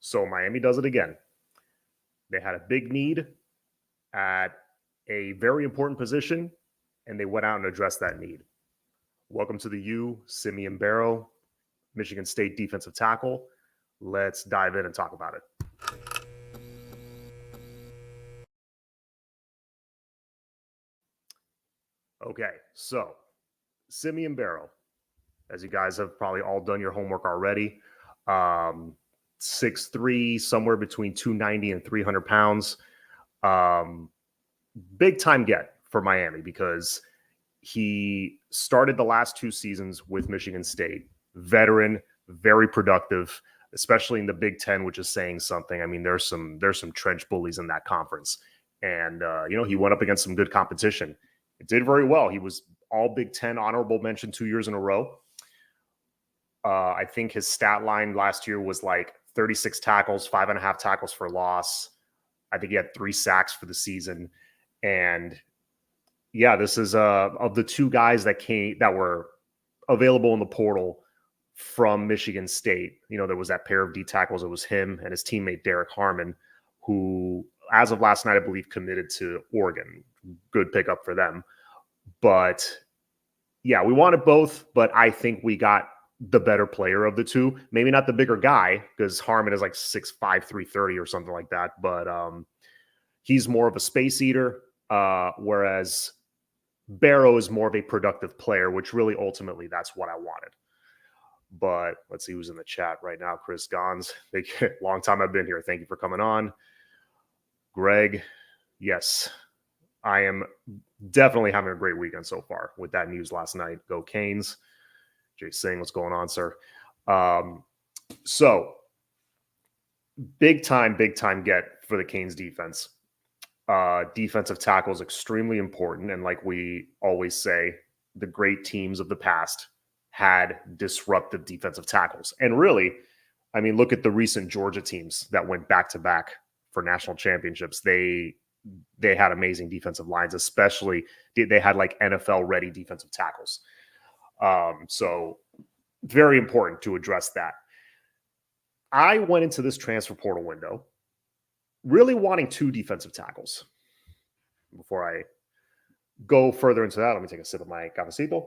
So Miami does it again. They had a big need at a very important position, and they went out and addressed that need. Welcome to the U, Simeon Barrow, Michigan State defensive tackle. Let's dive in and talk about it. Okay, so Simeon Barrow, as you guys have probably all done your homework already, 6'3", somewhere between 290 and 300 pounds. Big time get for Miami because he started the last 2 seasons with Michigan State. Veteran, very productive, especially in the Big Ten, which is saying something. I mean, there's some trench bullies in that conference. And, he went up against some good competition. It did very well. He was all Big Ten honorable mention 2 years in a row. I think his stat line last year was like 36 tackles, 5.5 tackles for loss. I think he had 3 sacks for the season. And yeah, this is of the 2 guys that were available in the portal from Michigan State. There was that pair of D tackles. It was him and his teammate Derek Harmon, who, as of last night, I believe committed to Oregon. Good pickup for them. But yeah, we wanted both, but I think we got the better player of the 2. Maybe not the bigger guy, because Harmon is like 6'5", 330 or something like that. But he's more of a space eater, whereas Barrow is more of a productive player, which really ultimately that's what I wanted. But let's see who's in the chat right now. Chris Gons, long time I've been here. Thank you for coming on. Greg, yes, I am definitely having a great weekend so far with that news last night. Go Canes. Jay Singh, what's going on, sir? So big time get for the Canes defense. Defensive tackle is extremely important. And like we always say, the great teams of the past had disruptive defensive tackles. And really, I mean, look at the recent Georgia teams that went back-to-back for national championships. They had amazing defensive lines, especially they had like NFL-ready defensive tackles. So very important to address that. I went into this transfer portal window really wanting 2 defensive tackles. Before I go further into that, let me take a sip of my Cafecito.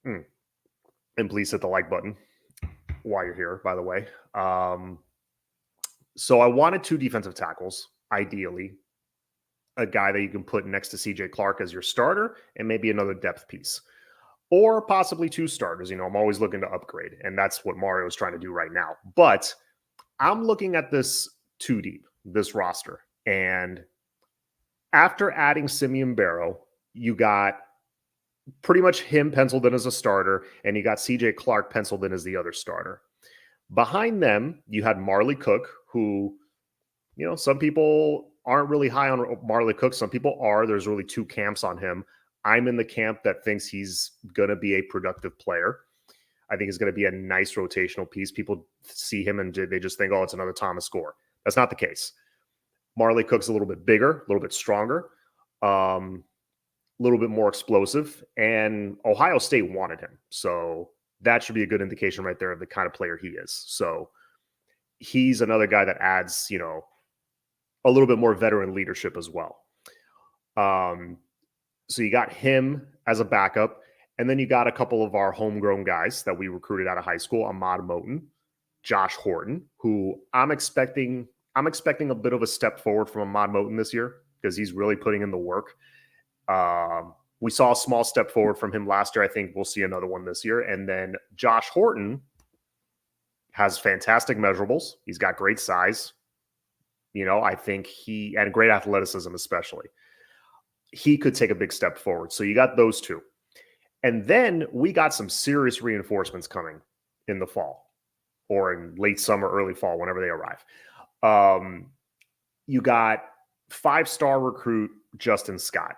And please hit the like button while you're here, by the way. So I wanted 2 defensive tackles, ideally. A guy that you can put next to CJ Clark as your starter and maybe another depth piece. Or possibly 2 starters. I'm always looking to upgrade, and that's what Mario is trying to do right now. But I'm looking at this 2 deep, this roster. And after adding Simeon Barrow, you got pretty much him penciled in as a starter, and you got CJ Clark penciled in as the other starter. Behind them, you had Marley Cook, who, some people aren't really high on Marley Cook. Some people are. There's really 2 camps on him. I'm in the camp that thinks he's going to be a productive player. I think he's going to be a nice rotational piece. People see him and they just think, oh, it's another Thomas Gore. That's not the case. Marley Cook's a little bit bigger, a little bit stronger, a little bit more explosive, and Ohio State wanted him. So that should be a good indication right there of the kind of player he is. So he's another guy that adds, a little bit more veteran leadership as well. So you got him as a backup, and then you got a couple of our homegrown guys that we recruited out of high school, Ahmad Moten, Josh Horton, who I'm expecting a bit of a step forward from Ahmad Moten this year because he's really putting in the work. We saw a small step forward from him last year. I think we'll see another one this year. And then Josh Horton has fantastic measurables. He's got great size. I think and great athleticism, especially. He could take a big step forward. So you got those 2. And then we got some serious reinforcements coming in the fall or in late summer, early fall, whenever they arrive. You got 5-star recruit Justin Scott.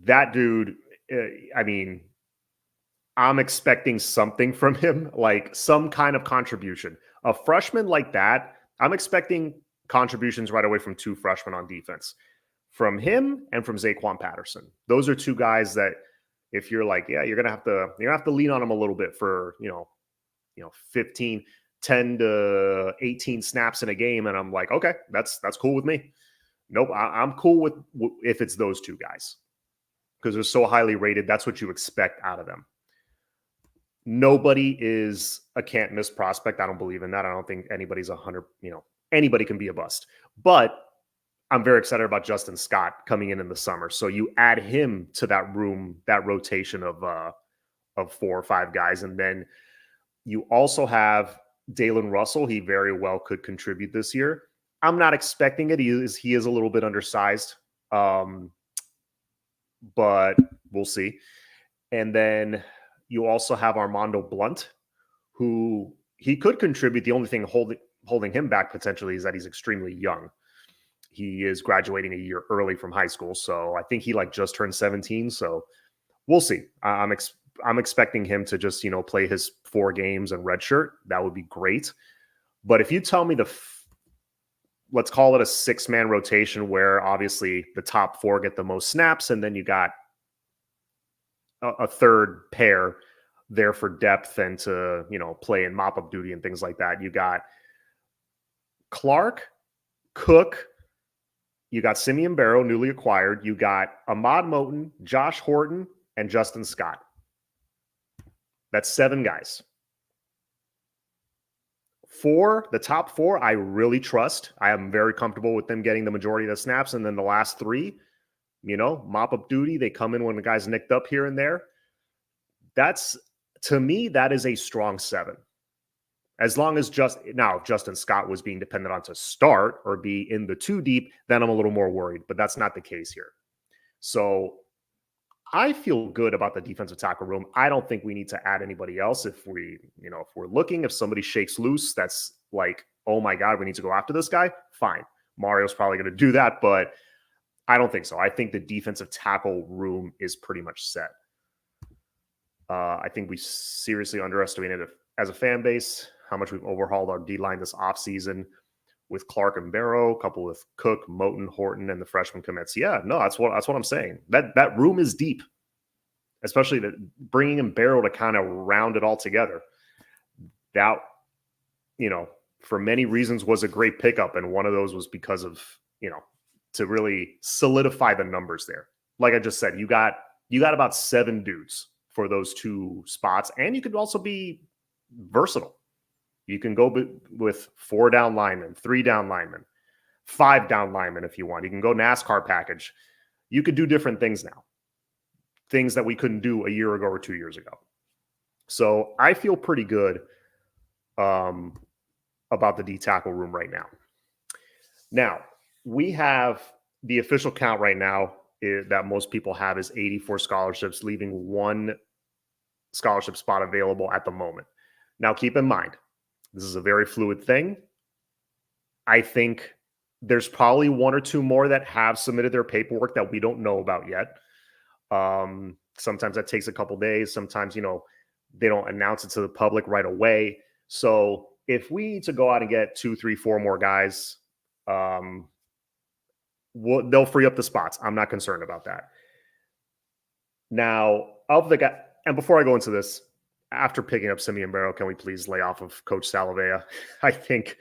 That dude, I'm expecting something from him, like some kind of contribution. A freshman like that, I'm expecting contributions right away from 2 freshmen on defense. From him and from Zaquan Patterson. Those are 2 guys that if you're like, yeah, you're gonna have to lean on them a little bit for 15 10 to 18 snaps in a game, and I'm like, okay, that's cool with me. Nope, I'm cool with if it's those two guys because they're so highly rated. That's what you expect out of them. Nobody is a can't miss prospect. I don't believe in that. I don't think anybody's 100. Anybody can be a bust, but I'm very excited about Justin Scott coming in the summer. So you add him to that room, that rotation of 4 or 5 guys, and then you also have Dalen Russell. He very well could contribute this year. I'm not expecting it. He is a little bit undersized, but we'll see. And then you also have Armando Blunt, who he could contribute. The only thing holding him back potentially is that he's extremely young. He is graduating a year early from high school, so I think he just turned 17. So we'll see. I'm expecting him to just play his 4 games and redshirt. That would be great. But if you tell me let's call it a 6-man rotation where obviously the top 4 get the most snaps, and then you got a third pair there for depth and to play in mop-up duty and things like that. You got Clark, Cook. You got Simeon Barrow, newly acquired. You got Ahmad Moten, Josh Horton, and Justin Scott. That's 7 guys. 4, the top 4, I really trust. I am very comfortable with them getting the majority of the snaps. And then the last 3, mop-up duty. They come in when the guy's nicked up here and there. To me, that is a strong 7. As long as if Justin Scott was being dependent on to start or be in the 2 deep, then I'm a little more worried, but that's not the case here. So I feel good about the defensive tackle room. I don't think we need to add anybody else. If if somebody shakes loose, that's like, oh my God, we need to go after this guy. Fine. Mario's probably going to do that, but I don't think so. I think the defensive tackle room is pretty much set. I think we seriously underestimated it as a fan base, how much we've overhauled our D-line this offseason with Clark and Barrow, coupled with Cook, Moten, Horton, and the freshman commits. Yeah, no, that's what I'm saying. That room is deep, especially bringing in Barrow to kind of round it all together. That, for many reasons was a great pickup, and one of those was because of, to really solidify the numbers there. Like I just said, you got about 7 dudes for those 2 spots, and you could also be versatile. You can go with 4 down linemen, 3 down linemen, 5 down linemen if you want. You can go NASCAR package. You could do different things now, things that we couldn't do a year ago or 2 years ago. So I feel pretty good about the D tackle room right now. Now, we have the official count right now that most people have is 84 scholarships, leaving 1 scholarship spot available at the moment. Now, keep in mind, this is a very fluid thing. I think there's probably 1 or 2 more that have submitted their paperwork that we don't know about yet. Sometimes that takes a couple days. Sometimes, they don't announce it to the public right away. So if we need to go out and get 2, 3, 4 more guys, they'll free up the spots. I'm not concerned about that. Now, of the guy, and before I go into this, after picking up Simeon Barrow, can we please lay off of Coach Salavea? I think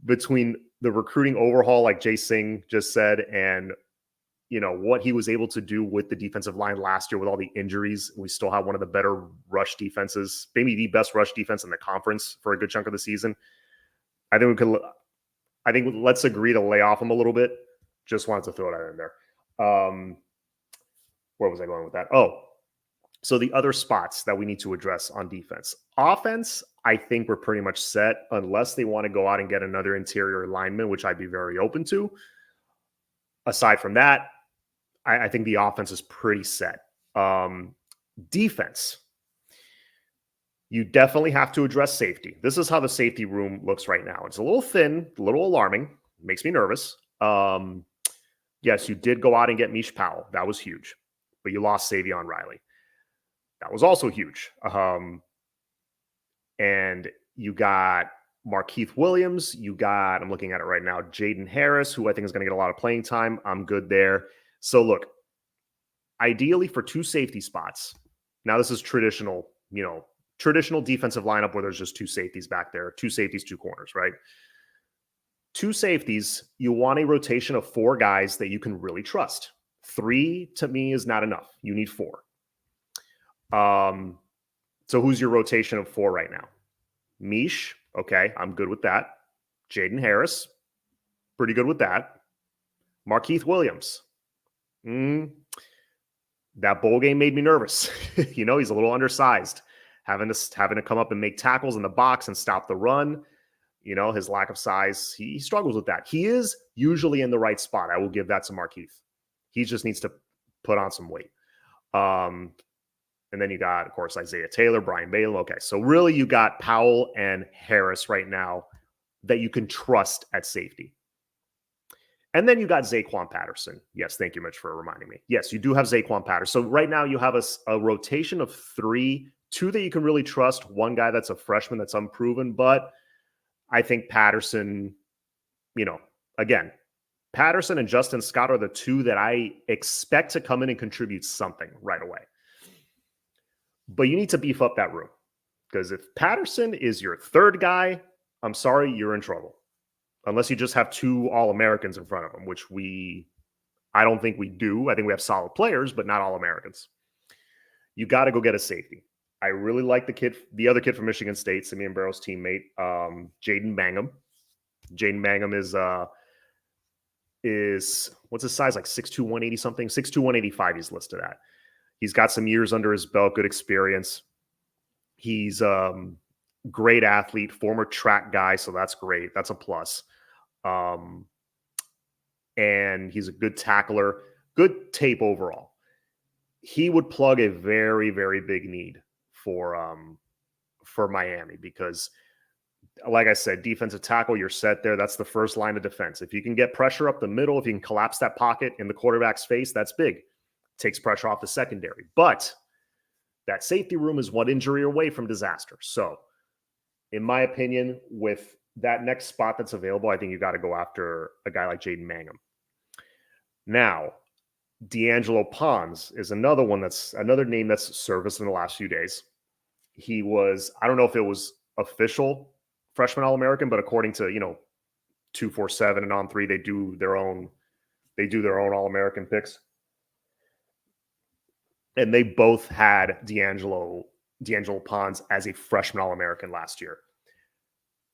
between the recruiting overhaul, like Jay Singh just said, and what he was able to do with the defensive line last year with all the injuries, we still have one of the better rush defenses, maybe the best rush defense in the conference for a good chunk of the season. I think let's agree to lay off him a little bit. Just wanted to throw it out in there. Where was I going with that? Oh, so the other spots that we need to address on defense. Offense, I think we're pretty much set unless they want to go out and get another interior lineman, which I'd be very open to. Aside from that, I think the offense is pretty set. Defense, you definitely have to address safety. This is how the safety room looks right now. It's a little thin, a little alarming. Makes me nervous. Yes, you did go out and get Mish Powell. That was huge. But you lost Savion Riley. That was also huge. And you got Markeith Williams. You got, I'm looking at it right now, Jaden Harris, who I think is going to get a lot of playing time. I'm good there. So look, ideally for 2 safety spots. Now this is traditional, traditional defensive lineup where there's just two safeties back there, two safeties, two corners, right? Two safeties, you want a rotation of four guys that you can really trust. Three, to me, is not enough. You need four. So who's your rotation of four right now? Mish, okay, I'm good with that. Jaden Harris, pretty good with that. Markeith Williams. That bowl game made me nervous. He's a little undersized. Having to come up and make tackles in the box and stop the run. His lack of size, he struggles with that. He is usually in the right spot. I will give that to Markeith. He just needs to put on some weight. And then you got, of course, Isaiah Taylor, Brian Balaam. Okay, so really you got Powell and Harris right now that you can trust at safety. And then you got Zaquan Patterson. Yes, thank you, Mitch, for reminding me. Yes, you do have Zaquan Patterson. So right now you have a rotation of three, two that you can really trust, one guy that's a freshman that's unproven. But I think Patterson, again, Patterson and Justin Scott are the two that I expect to come in and contribute something right away. But you need to beef up that room, because if Patterson is your third guy, I'm sorry, you're in trouble. Unless you just have two All-Americans in front of him, which I don't think we do. I think we have solid players, but not All-Americans. You got to go get a safety. I really like the other kid from Michigan State, Simeon Barrow's teammate, Jaden Mangum. Jaden Mangum is what's his size? Like 6'2", 180 something? 6'2", 185 he's listed at. He's got some years under his belt, good experience. He's great athlete, former track guy, so that's great. That's a plus. And he's a good tackler, good tape overall. He would plug a very, very big need for Miami because, like I said, defensive tackle, you're set there. That's the first line of defense. If you can get pressure up the middle, if you can collapse that pocket in the quarterback's face, that's big. Takes pressure off the secondary. But that safety room is one injury away from disaster. So, in my opinion, with that next spot that's available, I think you got to go after a guy like Jaden Mangum. Now, D'Angelo Pons is another name that's surfaced in the last few days. He was, I don't know if it was official freshman All-American, but according to, 247 and On3, they do their own All-American picks. And they both had D'Angelo Pons as a freshman All-American last year.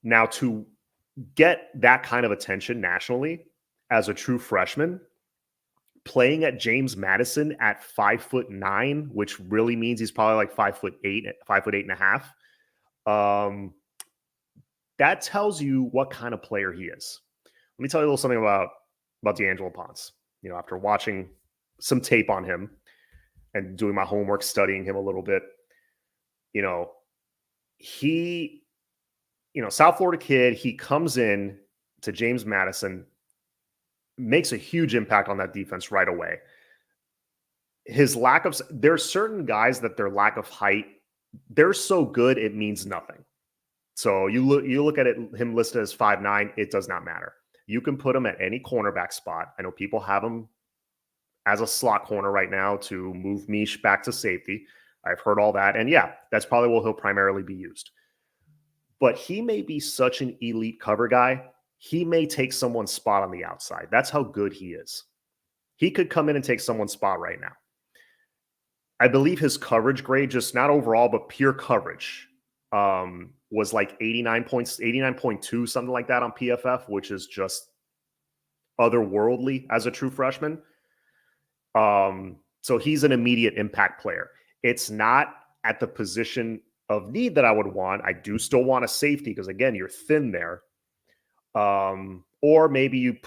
Now, to get that kind of attention nationally as a true freshman, playing at James Madison at 5'9", which really means he's probably like 5'8", 5'8.5", that tells you what kind of player he is. Let me tell you a little something about D'Angelo Pons. After watching some tape on him and doing my homework, studying him a little bit, he, South Florida kid, he comes in to James Madison, makes a huge impact on that defense right away. There's certain guys that their lack of height, they're so good, it means nothing. So you look at it, him listed as 5'9", it does not matter. You can put him at any cornerback spot. I know people have him as a slot corner right now to move Mish back to safety. I've heard all that. And yeah, that's probably where he'll primarily be used. But he may be such an elite cover guy. He may take someone's spot on the outside. That's how good he is. He could come in and take someone's spot right now. I believe his coverage grade, just not overall, but pure coverage, was like 89.2, something like that on PFF, which is just otherworldly as a true freshman. So he's an immediate impact player. It's not at the position of need that I would want. I do still want a safety because, again, you're thin there. Or maybe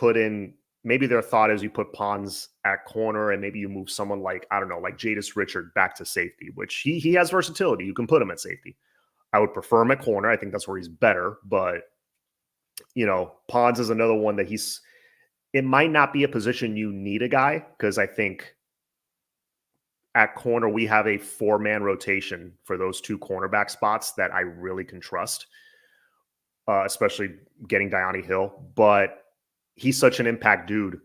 their thought is you put Pons at corner and maybe you move someone like, I don't know, like Jadis Richard back to safety, which he has versatility. You can put him at safety. I would prefer him at corner. I think that's where he's better. But, Pons is another one that it might not be a position you need a guy, because I think at corner we have a 4-man rotation for those two cornerback spots that I really can trust, especially getting Diani Hill. But he's such an impact dude.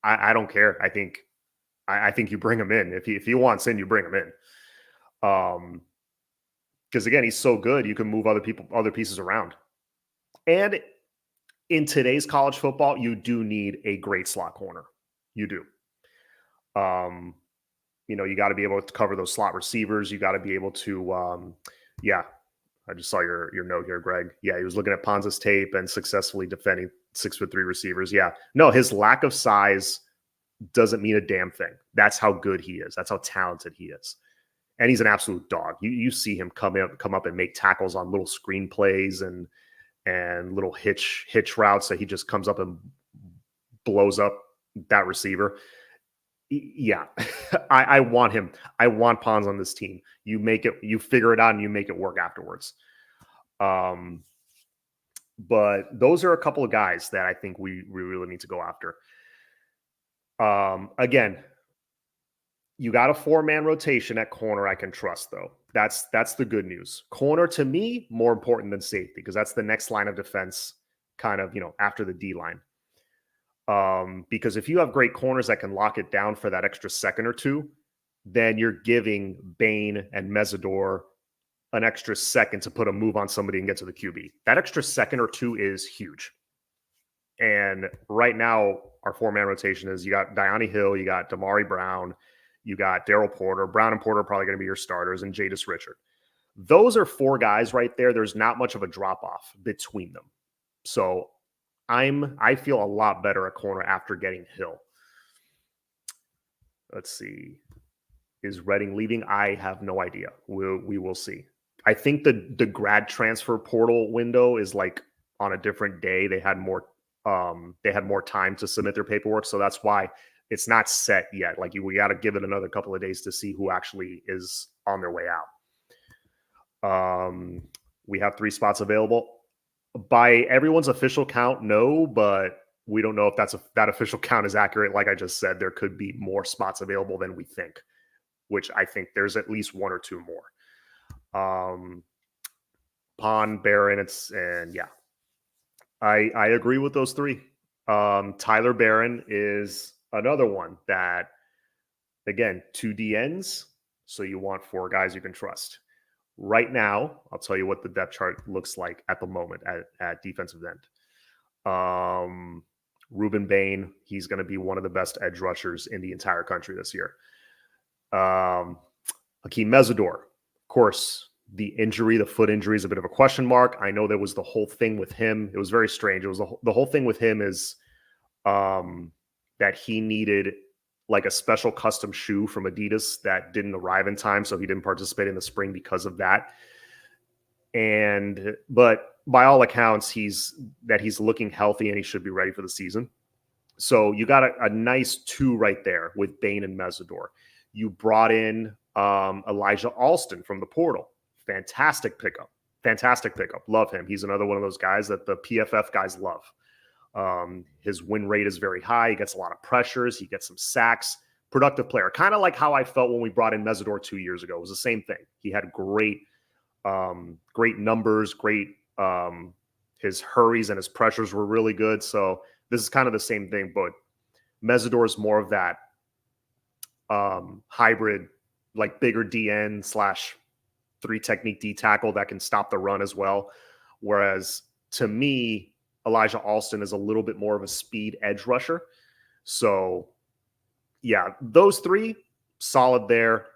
I don't care. I think you bring him in. If he wants in, you bring him in. Because again, he's so good, you can move other pieces around. And in today's college football, you do need a great slot corner. You do. You got to be able to cover those slot receivers. You got to be able to, I just saw your note here, Greg. Yeah, he was looking at Ponza's tape and successfully defending 6'3" receivers. Yeah, no, his lack of size doesn't mean a damn thing. That's how good he is. That's how talented he is. And he's an absolute dog. You see him come up and make tackles on little screen plays and little hitch routes that he just comes up and blows up that receiver. Yeah, I want him. I want Pons on this team. You figure it out and you make it work afterwards. But those are a couple of guys that I think we really need to go after. Again, you got a 4-man rotation at corner I can trust, though. That's the good news. Corner, to me, more important than safety, because that's the next line of defense, kind of, after the D line. Because if you have great corners that can lock it down for that extra second or two, then you're giving Bain and Mesidor an extra second to put a move on somebody and get to the QB. That extra second or two is huge. And right now, our 4-man rotation is, you got Diani Hill, you got Damari Brown, you got Daryl Porter. Brown and Porter are probably going to be your starters, and Jadis Richard. Those are 4 guys right there. There's not much of a drop-off between them. So I feel a lot better at corner after getting Hill. Let's see. Is Redding leaving? I have no idea. We will see. I think the grad transfer portal window is like on a different day. They had more time to submit their paperwork, so that's why it's not set yet. Like, we got to give it another couple of days to see who actually is on their way out. We have 3 spots available. By everyone's official count, no, but we don't know if that official count is accurate. Like I just said, there could be more spots available than we think, which I think there's at least 1 or 2 more. Pond, Barron, I agree with those 3. Tyler Barron is another one that, again, 2 DNs, so you want 4 guys you can trust. Right now, I'll tell you what the depth chart looks like at the moment at defensive end. Ruben Bain, he's going to be one of the best edge rushers in the entire country this year. Hakeem Mesidor, of course, the foot injury is a bit of a question mark. I know there was the whole thing with him. It was very strange. It was the whole thing with him is that he needed like a special custom shoe from Adidas that didn't arrive in time, so he didn't participate in the spring because of that. But by all accounts, he's looking healthy and he should be ready for the season. So you got a nice 2 right there with Bain and Mesidor. You brought in Elijah Alston from the portal. Fantastic pickup. Love him. He's another one of those guys that the PFF guys love. His win rate is very high. He gets a lot of pressures. He gets some sacks. Productive player. Kind of like how I felt when we brought in Mesidor 2 years ago. It was the same thing. He had great numbers, his hurries and his pressures were really good. So this is kind of the same thing, but Mesidor is more of that hybrid, like bigger DN / 3 technique D tackle that can stop the run as well. Whereas to me, Elijah Alston is a little bit more of a speed edge rusher. So yeah, those 3 solid there.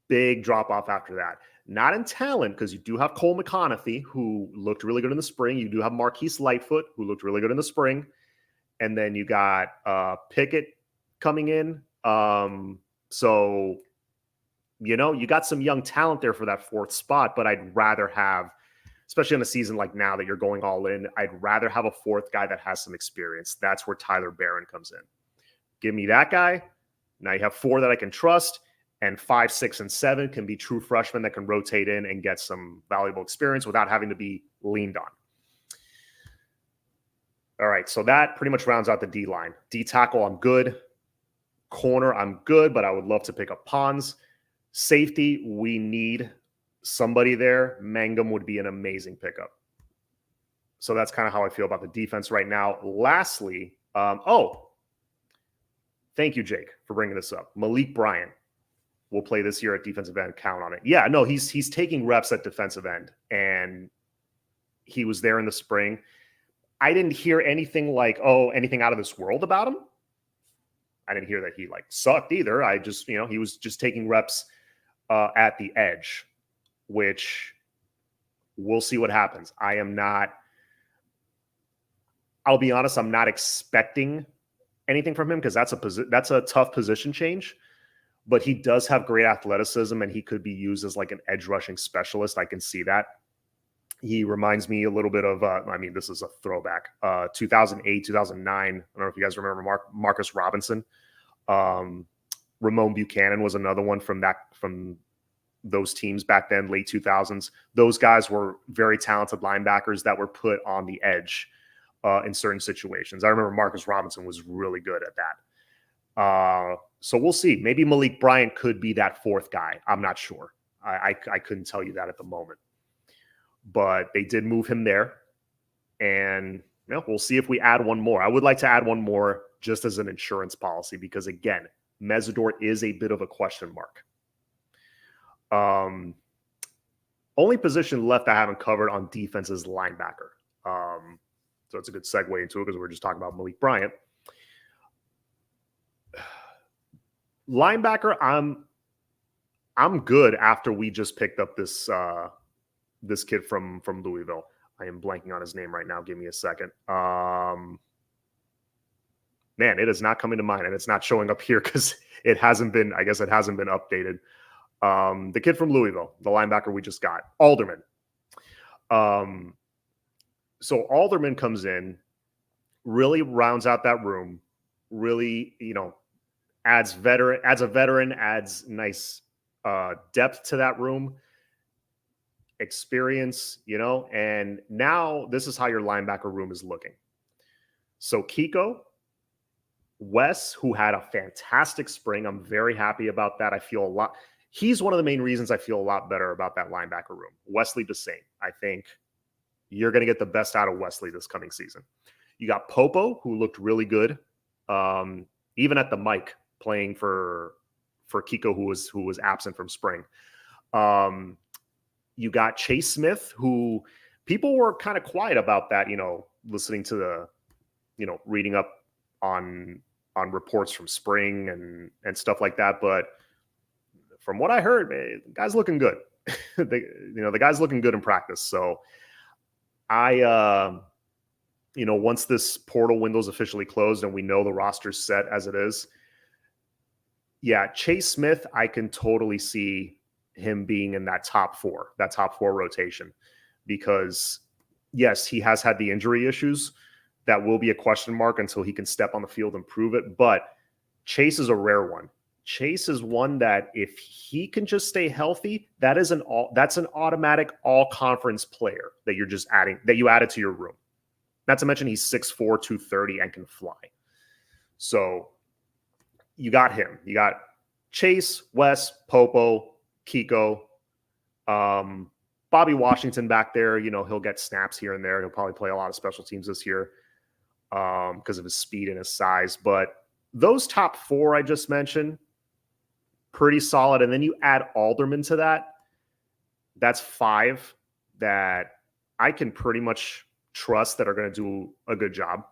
Big drop off after that. Not in talent, because you do have Cole McConaughey, who looked really good in the spring. You do have Marquise Lightfoot, who looked really good in the spring. And then you got Pickett coming in. So, you got some young talent there for that 4th spot, but I'd rather have, especially in a season like now that you're going all in, I'd rather have a 4th guy that has some experience. That's where Tyler Barron comes in. Give me that guy. Now you have 4 that I can trust, and 5, 6, and 7 can be true freshmen that can rotate in and get some valuable experience without having to be leaned on. All right, so that pretty much rounds out the D line. D tackle, I'm good. Corner, I'm good, but I would love to pick up Pons. Safety, we need somebody there. Mangum would be an amazing pickup. So that's kind of how I feel about the defense right now. Lastly, thank you, Jake, for bringing this up. Malik Bryant. will play this year at defensive end. Count on it. Yeah, no, he's taking reps at defensive end, and he was there in the spring. I didn't hear anything like, anything out of this world about him. I didn't hear that he like sucked either. I just, he was just taking reps at the edge, which we'll see what happens. I'll be honest, I'm not expecting anything from him because that's a tough position change. But he does have great athleticism, and he could be used as like an edge rushing specialist. I can see that. He reminds me a little bit of, this is a throwback, 2008, 2009. I don't know if you guys remember Marcus Robinson. Ramon Buchanan was another one from those teams back then, late 2000s. Those guys were very talented linebackers that were put on the edge in certain situations. I remember Marcus Robinson was really good at that. So we'll see. Maybe Malik Bryant could be that fourth guy. I'm not sure. I couldn't tell you that at the moment. But they did move him there. And we'll see if we add one more. I would like to add one more just as an insurance policy because, again, Mesidor is a bit of a question mark. Only position left I haven't covered on defense is linebacker. So it's a good segue into it because we're just talking about Malik Bryant. Linebacker, I'm good after we just picked up this kid from Louisville. I am blanking on his name right now. Give me a second. Man, it is not coming to mind, and it's not showing up here because it hasn't been updated. The kid from Louisville, the linebacker we just got, Alderman. So Alderman comes in, really rounds out that room, really, adds nice depth to that room, experience, and now this is how your linebacker room is looking. So Kiko, Wes, who had a fantastic spring. I'm very happy about that. He's one of the main reasons I feel a lot better about that linebacker room. Wesley the same. I think you're going to get the best out of Wesley this coming season. You got Popo, who looked really good, even at the mic, playing for Kiko, who was absent from spring. You got Chase Smith, who people were kind of quiet about that, listening to reading up on reports from spring and stuff like that. But from what I heard, man, the guy's looking good. The guy's looking good in practice. So once this portal window's officially closed and we know the roster's set as it is, Chase Smith, I can totally see him being in that top four rotation because, yes, he has had the injury issues. That will be a question mark until he can step on the field and prove it. But Chase is a rare one. Chase is one that if he can just stay healthy, that's an automatic all-conference player that you added to your room. Not to mention he's 6'4", 230 and can fly. So you got him. You got Chase, Wes, Popo, Kiko, Bobby Washington back there. He'll get snaps here and there. He'll probably play a lot of special teams this year because of his speed and his size. But those top four I just mentioned, pretty solid. And then you add Alderman to that. That's five that I can pretty much trust that are going to do a good job.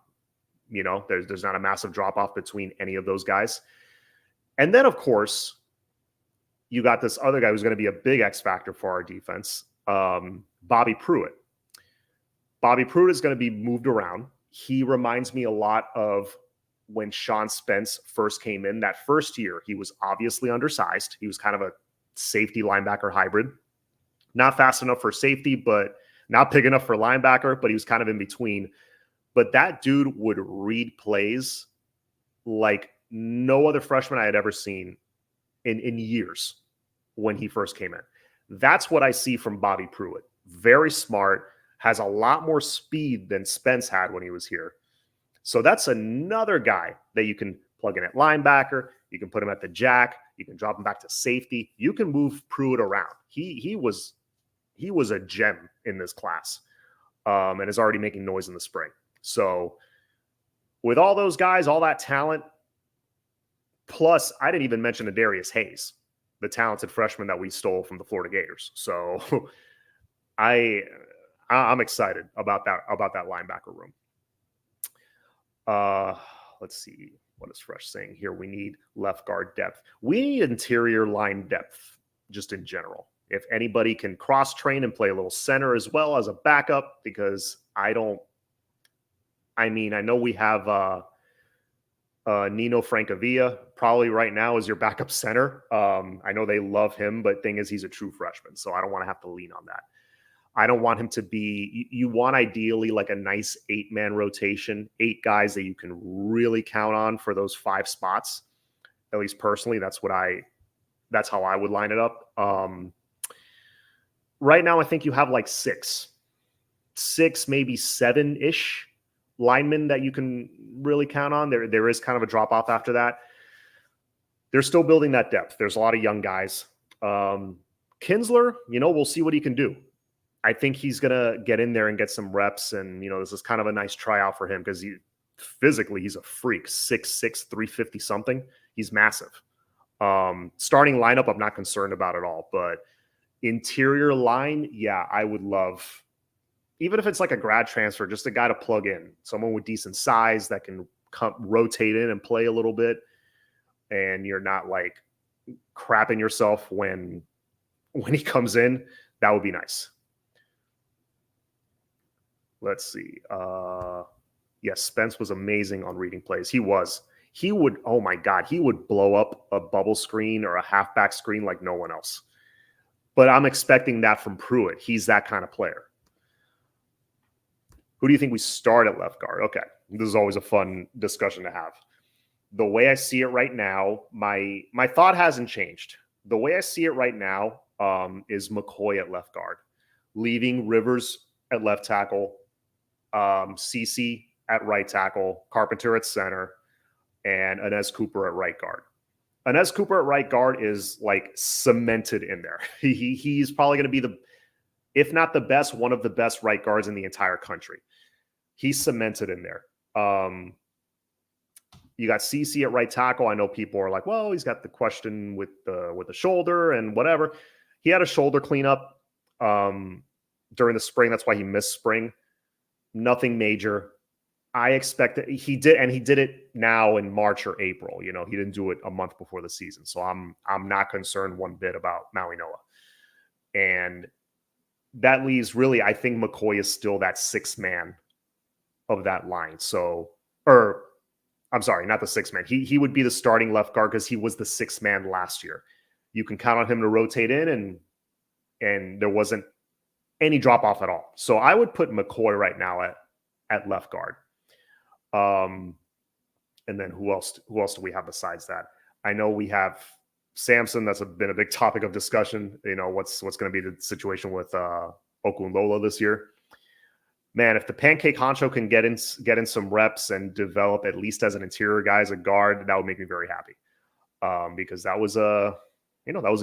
There's not a massive drop-off between any of those guys. And then, of course, you got this other guy who's going to be a big X factor for our defense, Bobby Pruitt. Bobby Pruitt is going to be moved around. He reminds me a lot of when Sean Spence first came in. That first year, he was obviously undersized. He was kind of a safety linebacker hybrid. Not fast enough for safety, but not big enough for linebacker, but he was kind of in between. But that dude would read plays like no other freshman I had ever seen in years when he first came in. That's what I see from Bobby Pruitt. Very smart, has a lot more speed than Spence had when he was here. So that's another guy that you can plug in at linebacker. You can put him at the jack. You can drop him back to safety. You can move Pruitt around. He was a gem in this class and is already making noise in the spring. So with all those guys, all that talent, plus I didn't even mention Adarius Hayes. the talented freshman that we stole from the Florida Gators. So I'm excited about that linebacker room. Let's see what is Fresh saying here. We need left guard depth. We need interior line depth just in general. If anybody can cross train and play a little center as well as a backup, because I know we have Nino Francavilla probably right now is your backup center. I know they love him, but thing is he's a true freshman, so I don't want to have to lean on that. I don't want him to be, you want ideally like a nice 8-man rotation, 8 guys that you can really count on for those 5 spots. At least personally, that's how I would line it up. Right now, I think you have like 6, maybe 7-ish linemen that you can really count on. There is kind of a drop off after that. They're still building that depth. There's a lot of young guys. Kinsler, we'll see what he can do. I think he's going to get in there and get some reps. And, this is kind of a nice tryout for him because physically he's a freak, 6'6", 350 something. He's massive. Starting lineup, I'm not concerned about at all. But interior line, yeah, I would love, even if it's like a grad transfer, just a guy to plug in, someone with decent size that can rotate in and play a little bit. And you're not like crapping yourself when he comes in. That would be nice. Let's see. Yes, Spence was amazing on reading plays. He would, oh my God, he would blow up a bubble screen or a halfback screen like no one else. But I'm expecting that from Pruitt. He's that kind of player. Who do you think we start at left guard? Okay, this is always a fun discussion to have. The way I see it right now, my thought hasn't changed. The way I see it right now is McCoy at left guard, leaving Rivers at left tackle, CC at right tackle, Carpenter at center, and Inez Cooper at right guard. Inez Cooper at right guard is like cemented in there. He's probably going to be if not the best, one of the best right guards in the entire country. He's cemented in there. You got CC at right tackle. I know people are like, well, he's got the question with the shoulder and whatever. He had a shoulder cleanup during the spring. That's why he missed spring. Nothing major. I expect that he did, and he did it now in March or April. He didn't do it a month before the season. So I'm not concerned one bit about Maui Noah. And that leaves really, I think McCoy is still that 6th man of that line. So, I'm sorry, not the 6th man. He would be the starting left guard because he was the 6th man last year. You can count on him to rotate in, and there wasn't any drop off at all. So I would put McCoy right now at left guard. And then who else do we have besides that? I know we have Samson. That's been a big topic of discussion. What's going to be the situation with Okunlola this year? Man, if the pancake honcho can get in some reps and develop at least as an interior guy, as a guard, that would make me very happy. Because that was a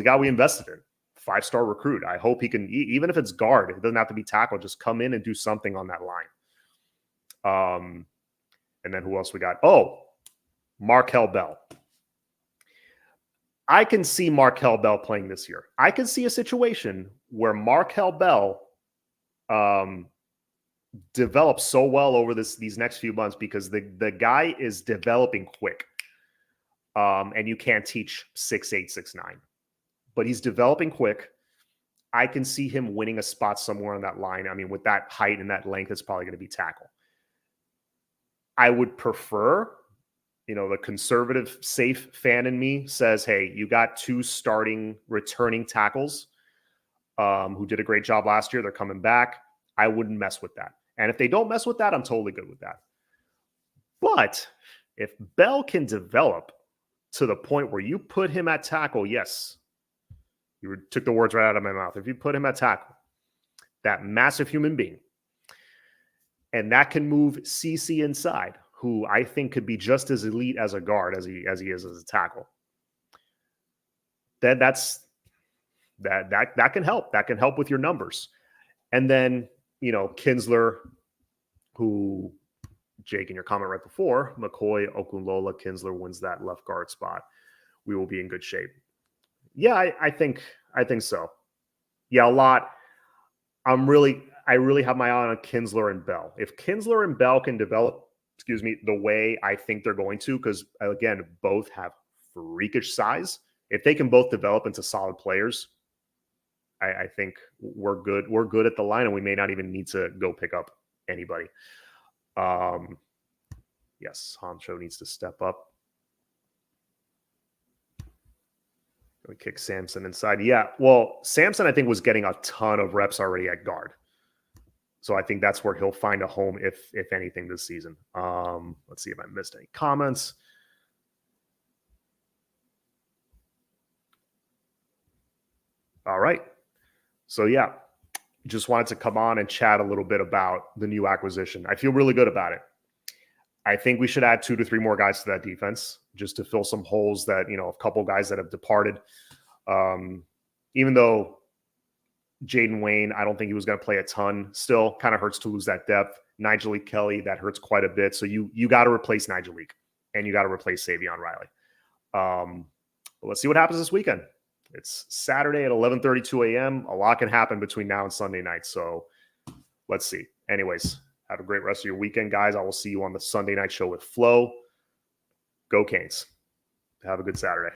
guy we invested in, 5-star recruit. I hope he can, even if it's guard, it doesn't have to be tackle, just come in and do something on that line. And then who else we got? Oh, Markel Bell. I can see Markel Bell playing this year. I can see a situation where Markel Bell develops so well over these next few months because the guy is developing quick. And you can't teach 6'8", 6'9". But he's developing quick. I can see him winning a spot somewhere on that line. I mean, with that height and that length, it's probably going to be tackle. I would prefer, the conservative, safe fan in me says, hey, you got 2 starting returning tackles who did a great job last year. They're coming back. I wouldn't mess with that. And if they don't mess with that, I'm totally good with that. But if Bell can develop to the point where you put him at tackle, yes, you took the words right out of my mouth. If you put him at tackle, that massive human being, and that can move CC inside, who I think could be just as elite as a guard as he is as a tackle. That can help. That can help with your numbers. And then, Kinsler, who, Jake, in your comment right before, McCoy, Okunlola, Kinsler wins that left guard spot. We will be in good shape. Yeah, I think so. Yeah, a lot. I really have my eye on Kinsler and Bell. If Kinsler and Bell can develop, the way I think they're going to, because again, both have freakish size. If they can both develop into solid players, I think we're good. We're good at the line, and we may not even need to go pick up anybody. Yes, Honcho needs to step up. We kick Samson inside. Yeah, well, Samson, I think, was getting a ton of reps already at guard. So I think that's where he'll find a home, if anything, this season. Let's see if I missed any comments. All right. So, yeah, just wanted to come on and chat a little bit about the new acquisition. I feel really good about it. I think we should add 2 to 3 more guys to that defense just to fill some holes that, a couple guys that have departed. Even though Jaden Wayne, I don't think he was going to play a ton. Still kind of hurts to lose that depth. Nigel Kelly, that hurts quite a bit. So you got to replace Nigel Leak and you got to replace Savion Riley. Let's see what happens this weekend. It's Saturday at 11:32 a.m. A lot can happen between now and Sunday night. So let's see. Anyways, have a great rest of your weekend, guys. I will see you on the Sunday night show with Flo. Go Canes. Have a good Saturday.